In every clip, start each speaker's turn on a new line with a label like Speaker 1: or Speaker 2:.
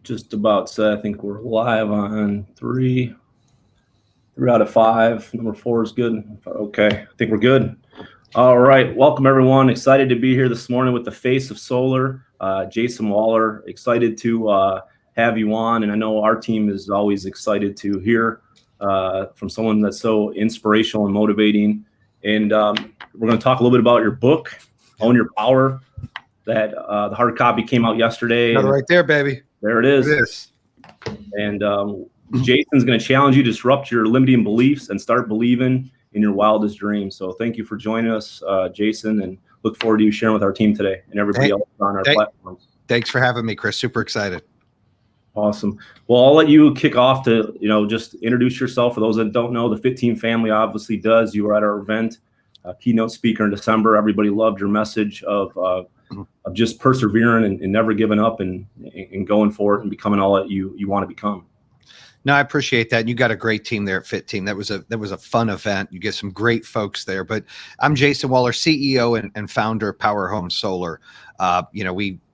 Speaker 1: Just about set. I think we're live on three out of five. Number four is good. Okay, I think we're good. All right, welcome everyone. Excited to be here this morning with the face of solar, Jayson Waller. Excited to have you on, and I know our team is always excited to hear from someone that's so inspirational and motivating. And we're going to talk a little bit about your book, Own Your Power. That the hard copy came out yesterday.
Speaker 2: Another right there, baby.
Speaker 1: There it is.
Speaker 2: It is.
Speaker 1: And Jason's going to challenge you to disrupt your limiting beliefs and start believing in your wildest dreams. So thank you for joining us, Jayson, and look forward to you sharing with our team today and everybody else on our platforms.
Speaker 2: Thanks for having me, Chris. Super excited.
Speaker 1: Awesome. Well, I'll let you kick off to, just introduce yourself. For those that don't know, the Fit Team family obviously does. You were at our event, keynote speaker in December. Everybody loved your message of just persevering and never giving up and going for it and becoming all that you want to become.
Speaker 2: No, I appreciate that. You got a great team there at Fit Team. That was a fun event. You get some great folks there. But I'm Jayson Waller, CEO and founder of Power Home Solar.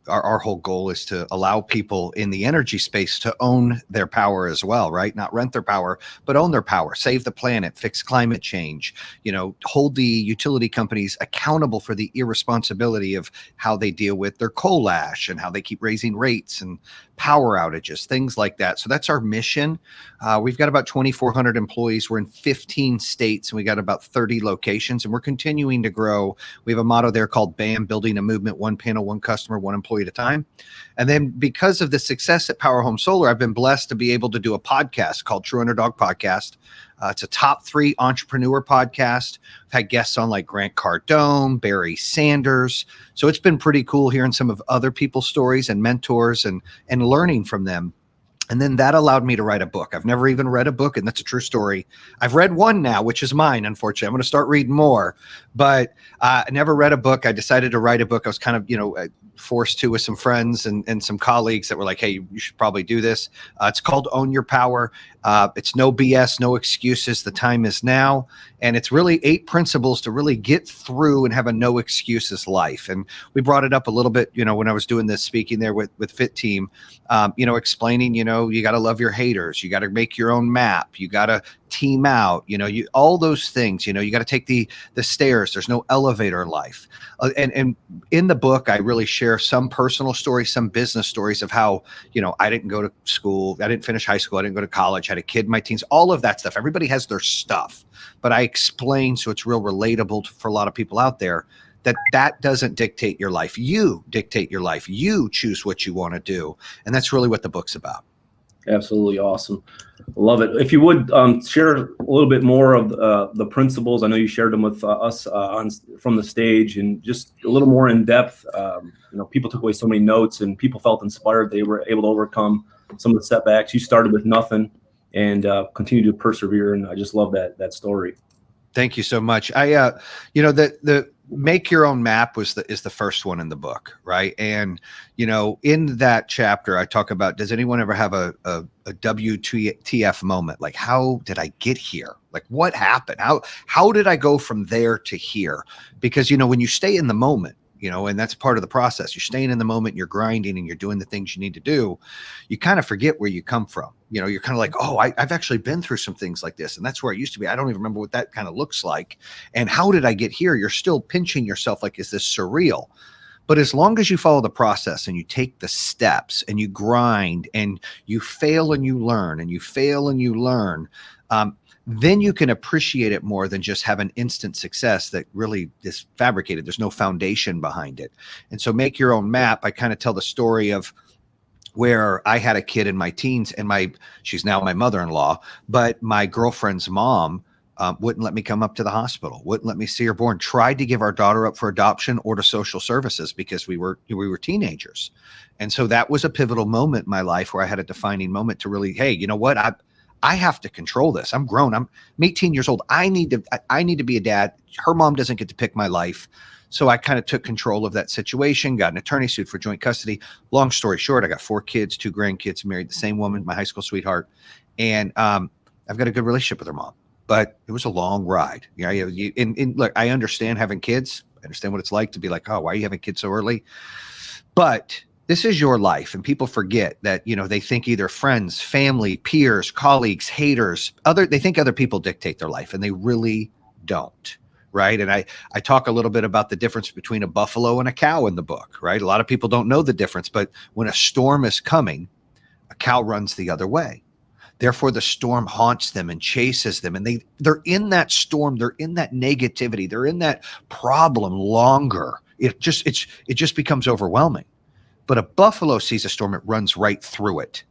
Speaker 2: Our whole goal is to allow people in the energy space to own their power as well, right? Not rent their power, but own their power, save the planet, fix climate change, hold the utility companies accountable for the irresponsibility of how they deal with their coal ash and how they keep raising rates and power outages, things like that. So that's our mission. We've got about 2,400 employees. We're in 15 states and we got about 30 locations and we're continuing to grow. We have a motto there called BAM, building a movement, one panel, one customer, one employee at a time. And then because of the success at Power Home Solar, I've been blessed to be able to do a podcast called True Underdog Podcast. It's a top 3 entrepreneur podcast. I've had guests on like Grant Cardone, Barry Sanders. So it's been pretty cool hearing some of other people's stories and mentors and learning from them. And then that allowed me to write a book. I've never even read a book, and that's a true story. I've read one now, which is mine, unfortunately. I'm going to start reading more. But I never read a book. I decided to write a book. I was kind of, forced to with some friends and some colleagues that were like, hey, you should probably do this. It's called Own Your Power. It's no BS, no excuses. The time is now. And it's really 8 principles to really get through and have a no excuses life. And we brought it up a little bit, when I was doing this speaking there with Fit Team, explaining, you got to love your haters. You got to make your own map. You got to team out, all those things, you got to take the stairs. There's no elevator in life. And in the book, I really share some personal stories, some business stories of how, I didn't go to school. I didn't finish high school. I didn't go to college. I had a kid in my teens, all of that stuff. Everybody has their stuff, but I explain so it's real relatable for a lot of people out there that doesn't dictate your life. You dictate your life. You choose what you want to do. And that's really what the book's about.
Speaker 1: Absolutely awesome. Love it. If you would share a little bit more of the principles. I know you shared them with us from the stage, and just a little more in depth. People took away so many notes and people felt inspired. They were able to overcome some of the setbacks. You started with nothing and continue to persevere. And I just love that story.
Speaker 2: Thank you so much. The make your own map is the first one in the book, right? And in that chapter, I talk about, does anyone ever have a WTF moment? Like, how did I get here? Like, what happened? How did I go from there to here? Because when you stay in the moment, and that's part of the process. You're staying in the moment, you're grinding, and you're doing the things you need to do. You kind of forget where you come from. You're kind of like, oh, I've actually been through some things like this. And that's where I used to be. I don't even remember what that kind of looks like. And how did I get here? You're still pinching yourself like, is this surreal? But as long as you follow the process and you take the steps and you grind and you fail and you learn and you fail and you learn, then you can appreciate it more than just have an instant success that really is fabricated. There's no foundation behind it. And so make your own map. I kind of tell the story of where I had a kid in my teens and she's now my mother-in-law, but my girlfriend's mom wouldn't let me come up to the hospital, wouldn't let me see her born, tried to give our daughter up for adoption or to social services because we were teenagers. And so that was a pivotal moment in my life where I had a defining moment to really, hey, you know what? I have to control this. I'm grown. I'm 18 years old. I need to be a dad. Her mom doesn't get to pick my life. So I kind of took control of that situation, got an attorney, sued for joint custody. Long story short, I got 4 kids, 2 grandkids, married the same woman, my high school sweetheart. And I've got a good relationship with her mom, but it was a long ride. Look, I understand having kids. I understand what it's like to be like, oh, why are you having kids so early? But This is your life, and people forget that, they think either friends, family, peers, colleagues, haters, they think other people dictate their life, and they really don't, right? And I talk a little bit about the difference between a buffalo and a cow in the book, right? A lot of people don't know the difference, but when a storm is coming, a cow runs the other way. Therefore, the storm haunts them and chases them, and they're in that storm, they're in that negativity, they're in that problem longer. It just becomes overwhelming. But a buffalo sees a storm, it runs right through it.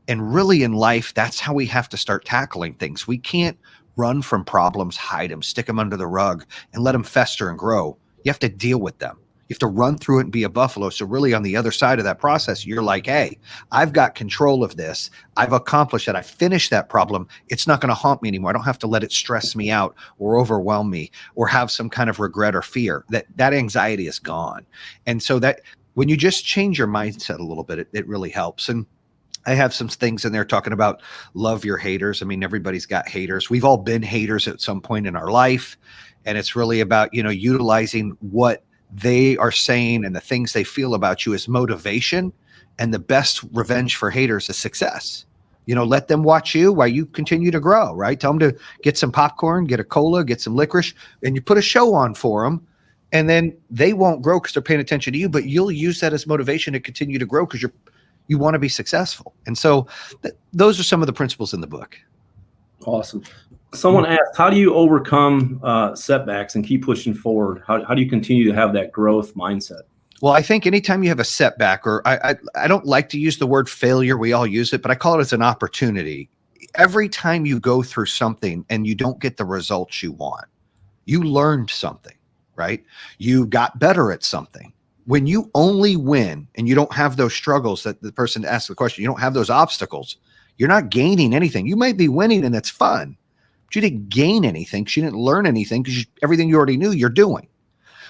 Speaker 2: And really in life, that's how we have to start tackling things. We can't run from problems, hide them, stick them under the rug, and let them fester and grow. You have to deal with them. You have to run through it and be a buffalo. So really on the other side of that process, you're like, hey, I've got control of this. I've accomplished that. I finished that problem. It's not going to haunt me anymore. I don't have to let it stress me out or overwhelm me or have some kind of regret or fear. That anxiety is gone. And so that when you just change your mindset a little bit, it really helps. And I have some things in there talking about love your haters. I mean, everybody's got haters. We've all been haters at some point in our life. And it's really about, utilizing what they are saying and the things they feel about you as motivation. And the best revenge for haters is success. Let them watch you while you continue to grow, right? Tell them to get some popcorn, get a cola, get some licorice, and you put a show on for them. And then they won't grow because they're paying attention to you, but you'll use that as motivation to continue to grow because you want to be successful. And so those are some of the principles in the book.
Speaker 1: Awesome. Someone asked, how do you overcome setbacks and keep pushing forward? How do you continue to have that growth mindset?
Speaker 2: Well, I think anytime you have a setback, or I don't like to use the word failure, we all use it, but I call it as an opportunity. Every time you go through something and you don't get the results you want, you learned something. Right? You got better at something. When you only win and you don't have those struggles that the person asked the question, you don't have those obstacles, you're not gaining anything. You might be winning and it's fun, but you didn't gain anything because you didn't learn anything because everything you already knew you're doing.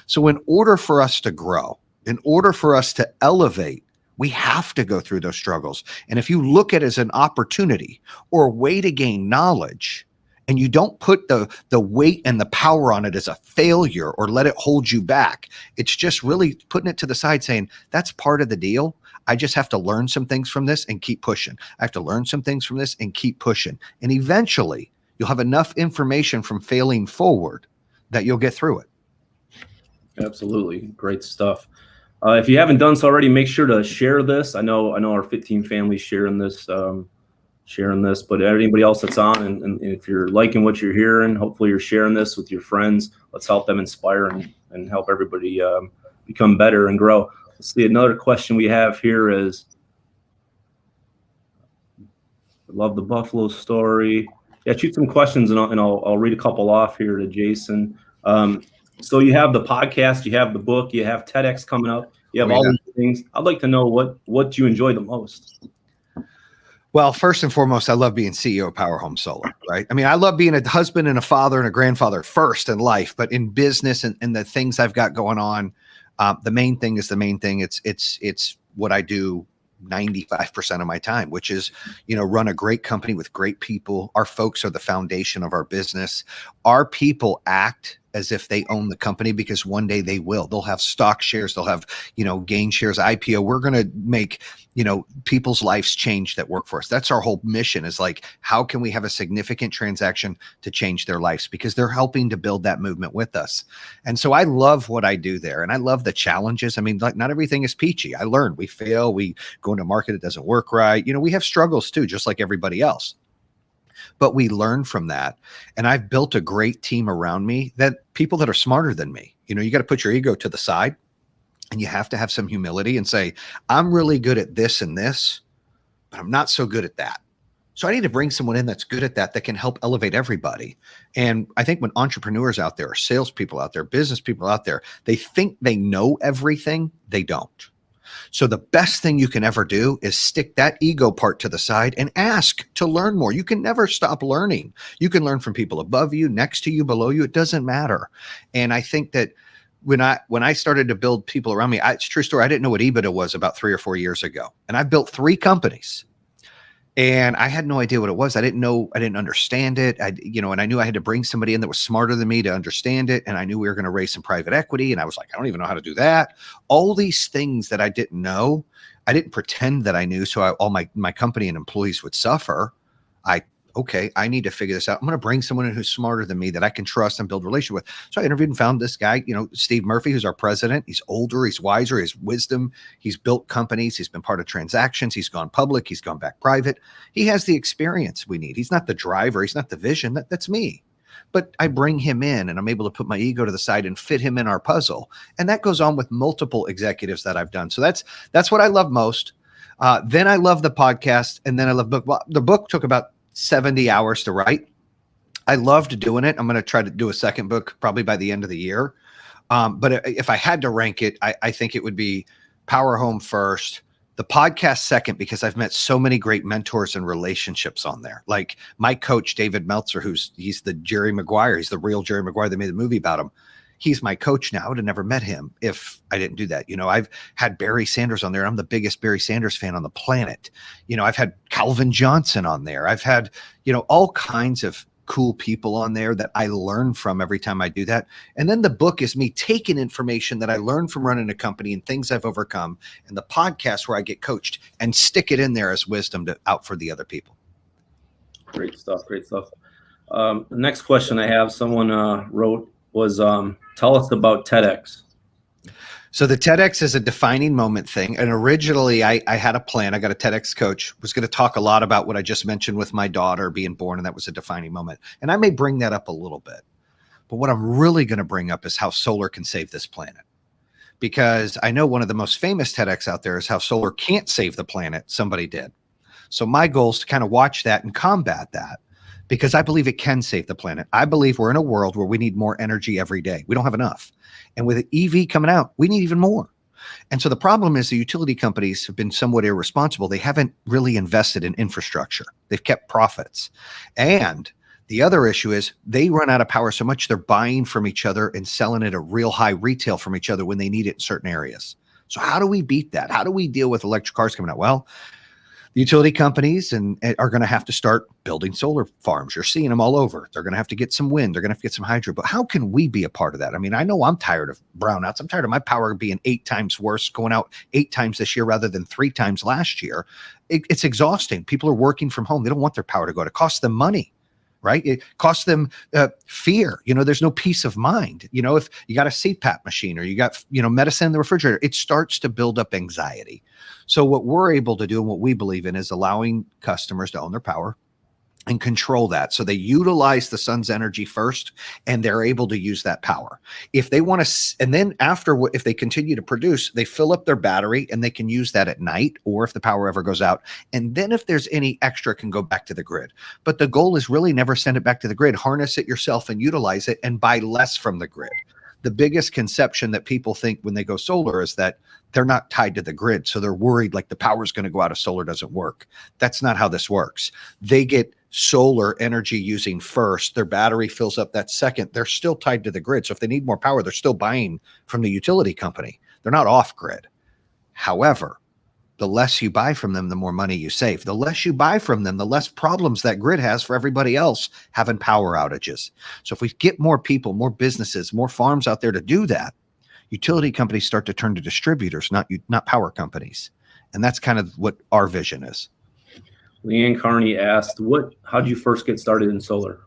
Speaker 2: So in order for us to grow, in order for us to elevate, we have to go through those struggles. And if you look at it as an opportunity or a way to gain knowledge, and you don't put the weight and the power on it as a failure or let it hold you back. It's just really putting it to the side saying, that's part of the deal. I just have to learn some things from this and keep pushing. I have to learn some things from this and keep pushing. And eventually you'll have enough information from failing forward that you'll get through it.
Speaker 1: Absolutely. Great stuff. If you haven't done so already, make sure to share this. I know our Fit Team family sharing this, but anybody else that's on, and if you're liking what you're hearing, hopefully you're sharing this with your friends. Let's help them inspire and help everybody become better and grow. Let's see, another question we have here is, I love the Buffalo story. Yeah, shoot some questions and I'll read a couple off here to Jayson. So you have the podcast, you have the book, you have Tedx coming up, you have all these things. I'd like to know what you enjoy the most.
Speaker 2: Well, first and foremost, I love being CEO of Power Home Solar, right? I mean, I love being a husband and a father and a grandfather first in life, but in business and the things I've got going on, the main thing is the main thing. It's what I do 95% of my time, which is, run a great company with great people. Our folks are the foundation of our business. Our people act as if they own the company because one day they will. They'll have stock shares. They'll have, gain shares, IPO. We're going to make, people's lives change that work for us. That's our whole mission, is like, how can we have a significant transaction to change their lives? Because they're helping to build that movement with us. And so I love what I do there. And I love the challenges. I mean, like, not everything is peachy. I learn, we fail, we go into market, it doesn't work right. We have struggles too, just like everybody else. But we learn from that. And I've built a great team around me, that people that are smarter than me. You got to put your ego to the side, and you have to have some humility and say, I'm really good at this and this, but I'm not so good at that. So I need to bring someone in that's good at that can help elevate everybody. And I think when entrepreneurs out there, or salespeople out there, business people out there, they think they know everything, they don't. So the best thing you can ever do is stick that ego part to the side and ask to learn more. You can never stop learning. You can learn from people above you, next to you, below you. It doesn't matter. And I think that when I started to build people around me, it's a true story. I didn't know what EBITDA was about 3 or 4 years ago. And I built 3 companies. And I had no idea what it was. I didn't understand it. And I knew I had to bring somebody in that was smarter than me to understand it. And I knew we were going to raise some private equity. And I was like, I don't even know how to do that. All these things that I didn't know, I didn't pretend that I knew. So all my company and employees would suffer. Okay, I need to figure this out. I'm going to bring someone in who's smarter than me that I can trust and build a relationship with. So I interviewed and found this guy, Steve Murphy, who's our president. He's older, he's wiser, he has wisdom. He's built companies. He's been part of transactions. He's gone public. He's gone back private. He has the experience we need. He's not the driver. He's not the vision. That's me. But I bring him in and I'm able to put my ego to the side and fit him in our puzzle. And that goes on with multiple executives that I've done. So that's what I love most. Then I love the podcast. And then I love book. Well, the book took about 70 hours to write. I loved doing it. I'm going to try to do a second book probably by the end of the year. But if I had to rank it, I think it would be Power Home first, the podcast second, because I've met so many great mentors and relationships on there. Like my coach, David Meltzer, he's the Jerry Maguire. He's the real Jerry Maguire. They made a movie about him. He's my coach now. I would have never met him if I didn't do that. I've had Barry Sanders on there. I'm the biggest Barry Sanders fan on the planet. I've had Calvin Johnson on there. I've had, all kinds of cool people on there that I learn from every time I do that. And then the book is me taking information that I learned from running a company and things I've overcome, and the podcast where I get coached and stick it in there as wisdom out for the other people.
Speaker 1: Great stuff. Great stuff. The next question I have, someone wrote, was tell us about Tedx.
Speaker 2: So the Tedx is a defining moment thing. And originally I had a plan. I got a Tedx coach, was going to talk a lot about what I just mentioned with my daughter being born. And that was a defining moment. And I may bring that up a little bit. But what I'm really going to bring up is how solar can save this planet. Because I know one of the most famous Tedx out there is how solar can't save the planet. Somebody did. So my goal is to kind of watch that and combat that, because I believe it can save the planet. I believe we're in a world where we need more energy every day. We don't have enough. And with EV coming out, we need even more. And so the problem is the utility companies have been somewhat irresponsible. They haven't really invested in infrastructure. They've kept profits. And the other issue is they run out of power so much they're buying from each other and selling it at real high retail from each other when they need it in certain areas. So how do we beat that? How do we deal with electric cars coming out? Well, the utility companies are going to have to start building solar farms. You're seeing them all over. They're going to have to get some wind. They're going to have to get some hydro. But how can we be a part of that? I mean, I know I'm tired of brownouts. I'm tired of my power being 8 times worse, going out 8 times this year rather than 3 times last year. It's exhausting. People are working from home. They don't want their power to go out. It costs them money, right? It costs them fear. There's no peace of mind. If you got a CPAP machine or you got, medicine in the refrigerator, it starts to build up anxiety. So what we're able to do and what we believe in is allowing customers to own their power and control that. So they utilize the sun's energy first, and they're able to use that power. If they want to, and then if they continue to produce, they fill up their battery and they can use that at night, or if the power ever goes out. And then if there's any extra, can go back to the grid. But the goal is really never send it back to the grid. Harness it yourself and utilize it and buy less from the grid. The biggest conception that people think when they go solar is that they're not tied to the grid. So they're worried like the power is going to go out if solar doesn't work. That's not how this works. They get solar energy using first. Their battery fills up that second. They're still tied to the grid. So if they need more power, they're still buying from the utility company. They're not off grid. However, the less you buy from them, the more money you save. The less you buy from them, the less problems that grid has for everybody else having power outages. So if we get more people, more businesses, more farms out there to do that, utility companies start to turn to distributors, not power companies. And that's kind of what our vision is.
Speaker 1: Leanne Carney asked, how did you first get started in solar?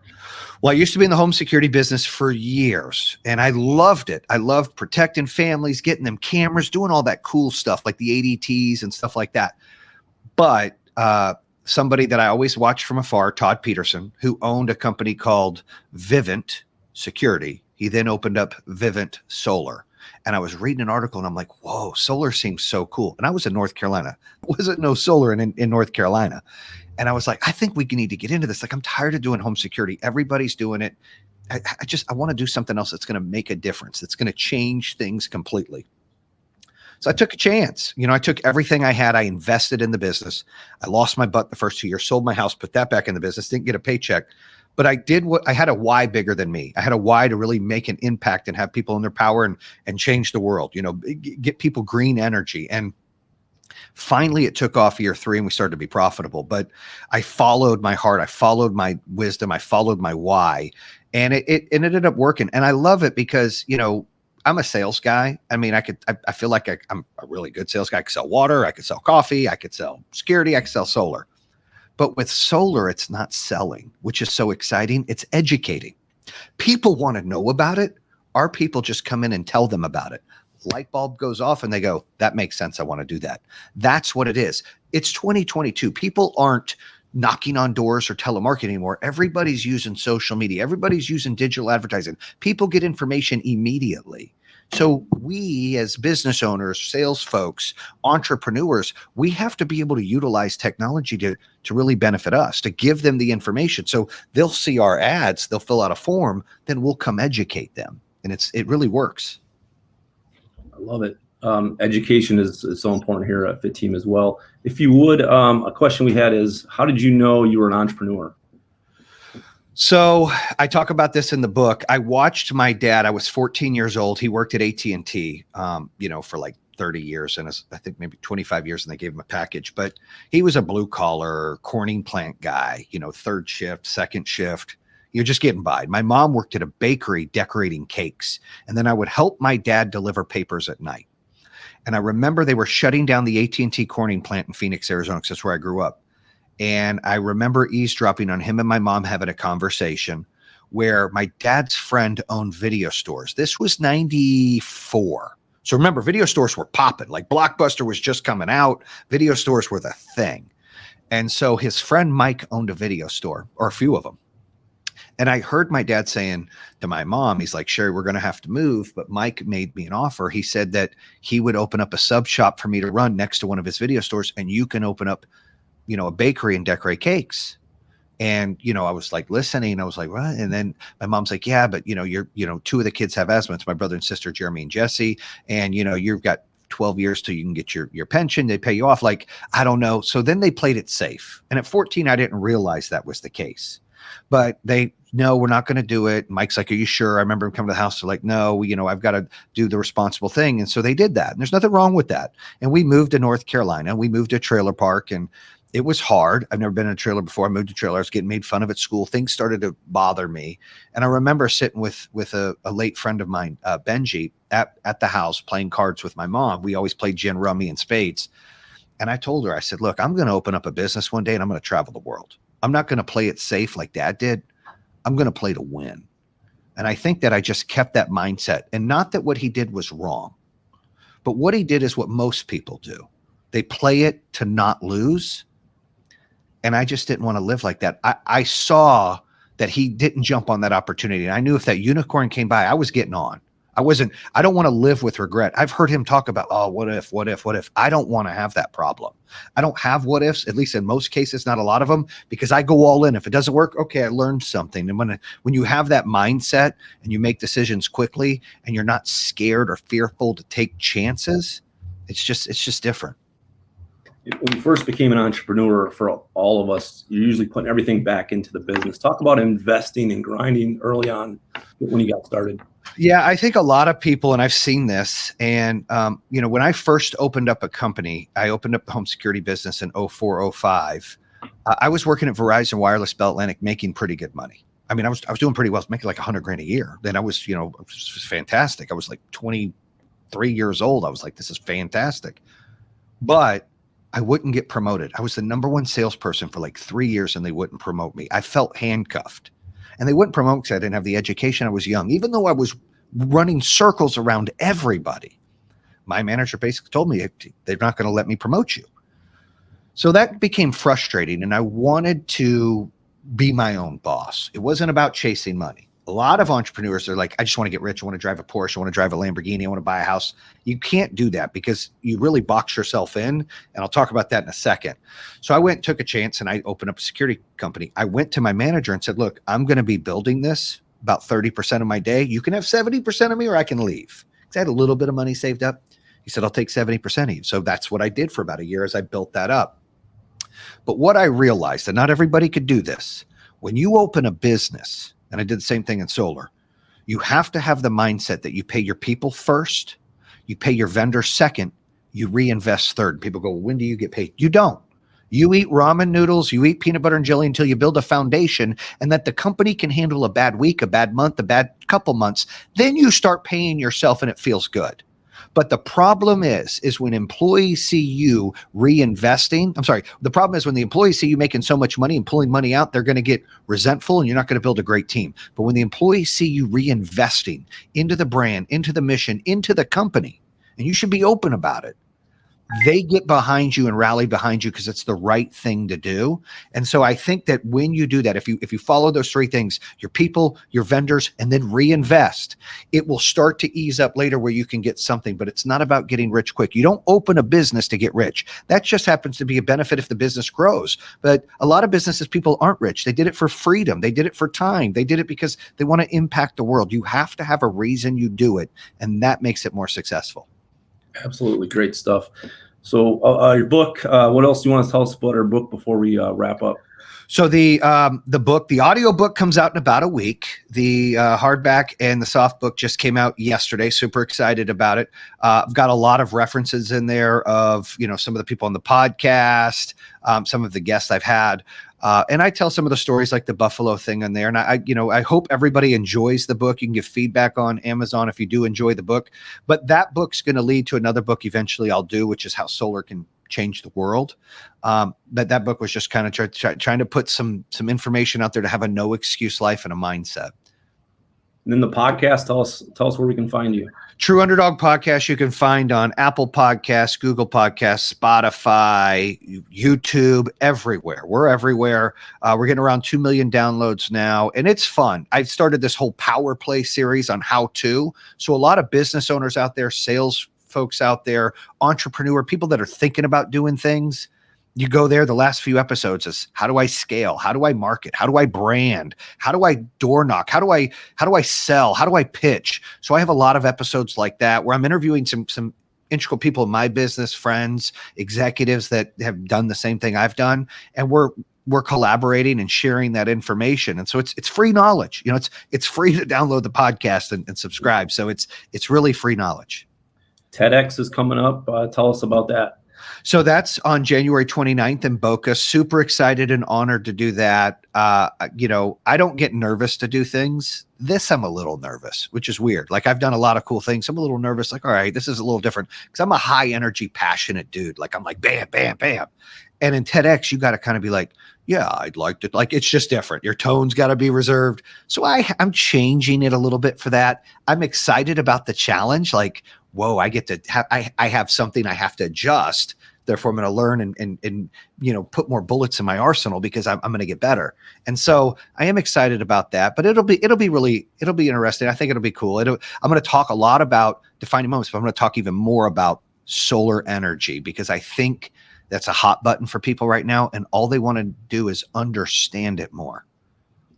Speaker 2: Well, I used to be in the home security business for years, and I loved it. I loved protecting families, getting them cameras, doing all that cool stuff like the ADTs and stuff like that. But somebody that I always watched from afar, Todd Peterson, who owned a company called Vivint Security. He then opened up Vivint Solar. And I was reading an article and I'm like, whoa, solar seems so cool. And I was in North Carolina. There wasn't no solar in North Carolina. And I was like, I think we need to get into this. Like, I'm tired of doing home security. Everybody's doing it. I want to do something else that's going to make a difference. That's going to change things completely. So I took a chance. I took everything I had. I invested in the business. I lost my butt the first 2 years, sold my house, put that back in the business, didn't get a paycheck. But I did I had a why bigger than me. I had a why to really make an impact and have people in their power and change the world, get people green energy. And Finally, it took off year 3 and we started to be profitable. But I followed my heart. I followed my wisdom. I followed my why. And it ended up working. And I love it because, I'm a sales guy. I mean, I feel like I'm a really good sales guy. I could sell water. I could sell coffee. I could sell security. I could sell solar. But with solar, it's not selling, which is so exciting. It's educating. People want to know about it. Our people just come in and tell them about it. Light bulb goes off and they go, that makes sense. I want to do that. That's what it is. It's 2022. People aren't knocking on doors or telemarketing anymore. Everybody's using social media. Everybody's using digital advertising. People get information immediately. So we as business owners, sales folks, entrepreneurs, we have to be able to utilize technology to really benefit us, to give them the information. So they'll see our ads, they'll fill out a form, then we'll come educate them. And it really works.
Speaker 1: I love it. Education is so important here at Fit Team as well. If you would, a question we had is, how did you know you were an entrepreneur?
Speaker 2: So I talk about this in the book. I watched my dad. I was 14 years old. He worked at AT&T, for like 30 years and I think maybe 25 years, and they gave him a package. But he was a blue collar Corning plant guy, third shift, second shift. You're just getting by. My mom worked at a bakery decorating cakes, and then I would help my dad deliver papers at night. And I remember they were shutting down the AT&T Corning plant in Phoenix, Arizona, because that's where I grew up. And I remember eavesdropping on him and my mom having a conversation where my dad's friend owned video stores. This was 94. So remember, video stores were popping. Like Blockbuster was just coming out. Video stores were the thing. And so his friend Mike owned a video store, or a few of them. And I heard my dad saying to my mom, he's like, Sherry, we're going to have to move. But Mike made me an offer. He said that he would open up a sub shop for me to run next to one of his video stores, and you can open up a bakery and decorate cakes. And, I was like listening. I was like, what? And then my mom's like, yeah, but you're, two of the kids have asthma. It's my brother and sister, Jeremy and Jesse. And, you've got 12 years till you can get your pension. They pay you off. Like, I don't know. So then they played it safe. And at 14, I didn't realize that was the case, but no, we're not going to do it. Mike's like, are you sure? I remember him coming to the house. They're like, no, I've got to do the responsible thing. And so they did that. And there's nothing wrong with that. And we moved to North Carolina. We moved to a trailer park, and it was hard. I've never been in a trailer before. I moved to trailer. I was getting made fun of at school. Things started to bother me. And I remember sitting with a late friend of mine, Benji, at the house playing cards with my mom. We always played gin, rummy, and spades. And I told her, I said, look, I'm going to open up a business one day and I'm going to travel the world. I'm not going to play it safe like Dad did. I'm going to play to win. And I think that I just kept that mindset. And not that what he did was wrong, but what he did is what most people do. They play it to not lose. And I just didn't want to live like that. I saw that he didn't jump on that opportunity. And I knew if that unicorn came by, I was getting on. I don't want to live with regret. I've heard him talk about, oh, what if? I don't want to have that problem. I don't have what ifs, at least in most cases, not a lot of them, because I go all in. If it doesn't work, okay, I learned something. And when you have that mindset and you make decisions quickly and you're not scared or fearful to take chances, it's just different.
Speaker 1: When you first became an entrepreneur, for all of us, you're usually putting everything back into the business. Talk about investing and grinding early on when you got started.
Speaker 2: Yeah, I think a lot of people, and I've seen this, and when I first opened up a company, I opened up the home security business in 04, 05. I was working at Verizon Wireless Bell Atlantic, making pretty good money. I mean, I was doing pretty well, making like $100,000 a year. Then I was, it was fantastic. I was like 23 years old. I was like, this is fantastic. But I wouldn't get promoted. I was the #1 salesperson for like 3 years, and they wouldn't promote me. I felt handcuffed. And they wouldn't promote because I didn't have the education. I was young. Even though I was running circles around everybody, my manager basically told me they're not going to let me promote you. So that became frustrating, and I wanted to be my own boss. It wasn't about chasing money. A lot of entrepreneurs are like, I just want to get rich. I want to drive a Porsche. I want to drive a Lamborghini. I want to buy a house. You can't do that because you really box yourself in. And I'll talk about that in a second. So I went and took a chance, and I opened up a security company. I went to my manager and said, look, I'm going to be building this about 30% of my day. You can have 70% of me, or I can leave. Because I had a little bit of money saved up. He said, I'll take 70% of you. So that's what I did for about a year as I built that up. But what I realized, and not everybody could do this, when you open a business, and I did the same thing in solar, you have to have the mindset that you pay your people first, you pay your vendor second, you reinvest third. People go, when do you get paid? You don't. You eat ramen noodles, you eat peanut butter and jelly until you build a foundation and that the company can handle a bad week, a bad month, a bad couple months. Then you start paying yourself and it feels good. But the problem is when employees see you reinvesting, the problem is when the employees see you making so much money and pulling money out, they're going to get resentful and you're not going to build a great team. But when the employees see you reinvesting into the brand, into the mission, into the company, and you should be open about it, they get behind you and rally behind you because it's the right thing to do. And so I think that when you do that, if you follow those three things, your people, your vendors, and then reinvest, it will start to ease up later where you can get something. But it's not about getting rich quick. You don't open a business to get rich. That just happens to be a benefit if the business grows. But a lot of businesses, people aren't rich. They did it for freedom. They did it for time. They did it because they want to impact the world. You have to have a reason you do it, and that makes it more successful.
Speaker 1: Absolutely. Great stuff. So your book, what else do you want to tell us about our book before we wrap up?
Speaker 2: So the book, the audio book comes out in about a week. The hardback and the soft book just came out yesterday. Super excited about it. I've got a lot of references in there of, some of the people on the podcast, some of the guests I've had. And I tell some of the stories like the Buffalo thing in there. And I hope everybody enjoys the book. You can give feedback on Amazon if you do enjoy the book. But that book's going to lead to another book eventually I'll do, which is how solar can change the world. But that book was just kind of trying to put some information out there to have a no excuse life and a mindset.
Speaker 1: And then the podcast, tell us where we can find you.
Speaker 2: True Underdog podcast you can find on Apple Podcasts, Google Podcasts, Spotify, YouTube, everywhere. We're everywhere. We're getting around 2 million downloads now, and it's fun. I've started this whole power play series on how to. So a lot of business owners out there, sales folks out there, entrepreneur, people that are thinking about doing things. You go there, the last few episodes is how do I scale? How do I market? How do I brand? How do I door knock? How do I sell? How do I pitch? So I have a lot of episodes like that where I'm interviewing some integral people in my business, friends, executives that have done the same thing I've done. And we're collaborating and sharing that information. And so it's free knowledge. It's free to download the podcast and subscribe. So it's really free knowledge.
Speaker 1: Tedx is coming up. Tell us about that.
Speaker 2: So that's on January 29th in Boca. Super excited and honored to do that. I don't get nervous to do things. This I'm a little nervous, which is weird. Like I've done a lot of cool things. I'm a little nervous. Like, all right, this is a little different because I'm a high energy, passionate dude. Like I'm like, bam, bam, bam. And in TEDx, you got to kind of be like, yeah, I'd like to, like, it's just different. Your tone's got to be reserved. So I'm changing it a little bit for that. I'm excited about the challenge. Like, whoa, I get to have, I have something I have to adjust. Therefore, I'm going to learn and put more bullets in my arsenal because I'm going to get better. And so I am excited about that, but it'll be interesting. I think it'll be cool. I'm going to talk a lot about defining moments, but I'm going to talk even more about solar energy because I think that's a hot button for people right now. And all they want to do is understand it more.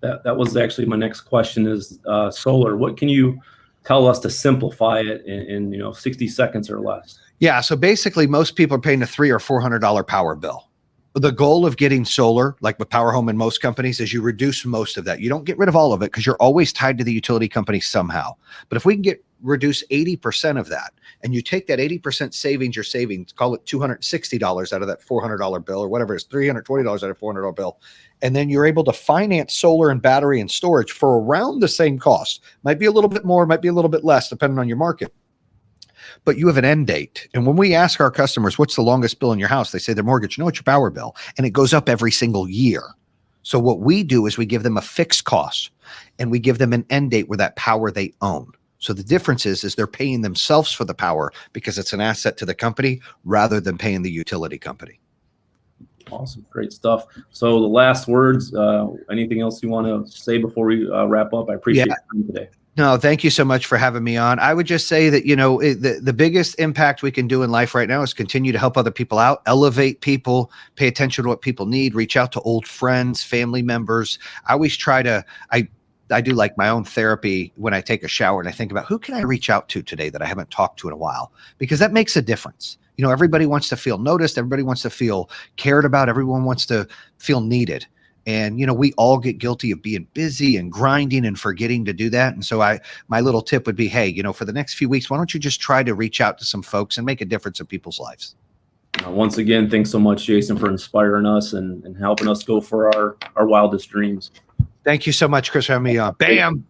Speaker 1: That was actually my next question is solar. What can you tell us to simplify it in 60 seconds or less?
Speaker 2: Yeah. So basically most people are paying a $300 or $400 power bill. The goal of getting solar, like with Power Home and most companies, is you reduce most of that. You don't get rid of all of it because you're always tied to the utility company somehow. But if we can reduce 80% of that, and you take that 80% savings, your savings, call it $260 out of that $400 bill or whatever it is, $320 out of $400 bill, and then you're able to finance solar and battery and storage for around the same cost. Might be a little bit more, might be a little bit less, depending on your market. But you have an end date. And when we ask our customers, what's the longest bill in your house? They say their mortgage. No, it's your power bill. And it goes up every single year. So what we do is we give them a fixed cost and we give them an end date where that power they own. So the difference is they're paying themselves for the power because it's an asset to the company rather than paying the utility company.
Speaker 1: Awesome. Great stuff. So the last words, anything else you want to say before we wrap up? I appreciate your time today.
Speaker 2: No, thank you so much for having me on. I would just say that, the biggest impact we can do in life right now is continue to help other people out, elevate people, pay attention to what people need, reach out to old friends, family members. I always try to, I do like my own therapy when I take a shower and I think about who can I reach out to today that I haven't talked to in a while, because that makes a difference. Everybody wants to feel noticed. Everybody wants to feel cared about. Everyone wants to feel needed. And, you know, we all get guilty of being busy and grinding and forgetting to do that. And so my little tip would be, hey, you know, for the next few weeks, why don't you just try to reach out to some folks and make a difference in people's lives?
Speaker 1: Once again, thanks so much, Jayson, for inspiring us and helping us go for our wildest dreams.
Speaker 2: Thank you so much, Chris, for having me on. Bam.